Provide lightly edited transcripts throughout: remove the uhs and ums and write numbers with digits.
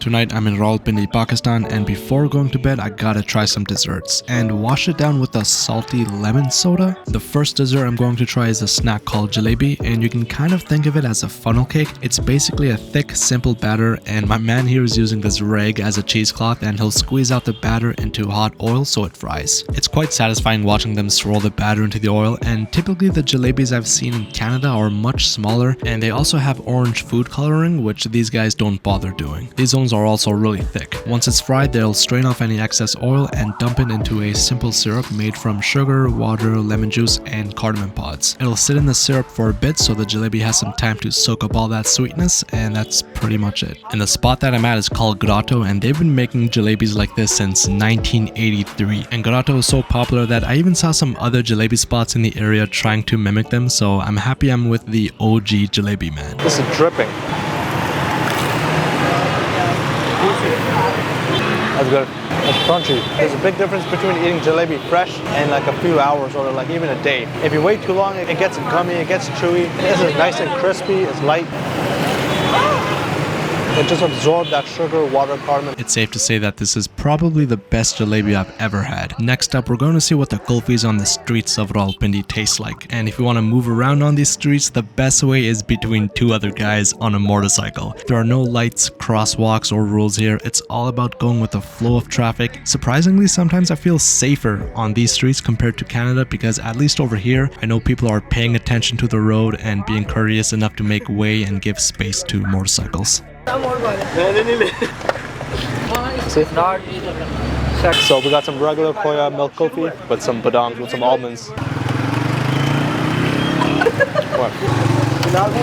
tonight I'm in Rawalpindi, Pakistan, and before going to bed I gotta try some desserts and wash it down with a salty lemon soda. The first dessert I'm going to try is a snack called jalebi, and you can kind of think of it as a funnel cake. It's basically a thick, simple batter, and my man here is using this rag as a cheesecloth, and he'll squeeze out the batter into hot oil so it fries. It's quite satisfying watching them swirl the batter into the oil, and typically the jalebis I've seen in Canada are much smaller, and they also have orange food coloring, which these guys don't bother doing. These ones are also really thick. Once it's fried, they'll strain off any excess oil and dump it into a simple syrup made from sugar, water, lemon juice, and cardamom pods. It'll sit in the syrup for a bit so the jalebi has some time to soak up all that sweetness, and that's pretty much it. And the spot that I'm at is called Grotto, and they've been making jalebis like this since 1983. And Grotto is so popular that I even saw some other jalebi spots in the area trying to mimic them, so I'm happy I'm with the OG jalebi man. This is dripping. That's good. It's crunchy. There's a big difference between eating jalebi fresh and like a few hours or like even a day. If you wait too long, it gets gummy, it gets chewy. This is nice and crispy, it's light. It just absorbed that sugar, water, cardamom. It's safe to say that this is probably the best jalebi I've ever had. Next up, we're going to see what the kulfis on the streets of Rawalpindi taste like. And if you want to move around on these streets, the best way is between two other guys on a motorcycle. There are no lights, crosswalks, or rules here. It's all about going with the flow of traffic. Surprisingly, sometimes I feel safer on these streets compared to Canada, because at least over here, I know people are paying attention to the road and being courteous enough to make way and give space to motorcycles. So we got some regular Khoya milk kulfi with some badams with some almonds. What?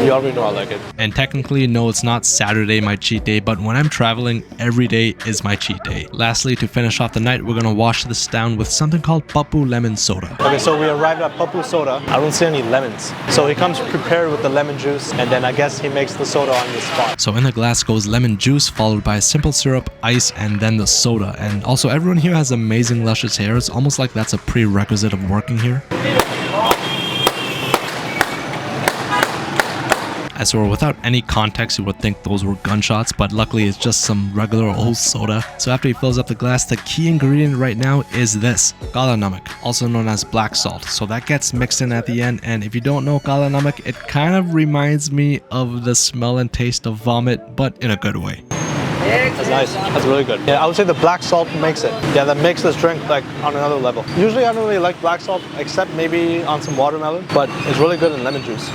You already know I like it. And technically, no, it's not Saturday my cheat day, but when I'm traveling, every day is my cheat day. Lastly, to finish off the night, we're gonna wash this down with something called Pappu lemon soda. Okay, so we arrived at Pappu soda. I don't see any lemons. So he comes prepared with the lemon juice, and then I guess he makes the soda on the spot. So in the glass goes lemon juice, followed by simple syrup, ice, and then the soda. And also everyone here has amazing luscious hair. It's almost like that's a prerequisite of working here. I swear, without any context, you would think those were gunshots, but luckily it's just some regular old soda. So after he fills up the glass, the key ingredient right now is this, Kala Namak, also known as black salt. So that gets mixed in at the end, and if you don't know Kala Namak, it kind of reminds me of the smell and taste of vomit, but in a good way. That's nice. That's really good. Yeah, I would say the black salt makes it. Yeah, that makes this drink like on another level. Usually I don't really like black salt, except maybe on some watermelon, but it's really good in lemon juice.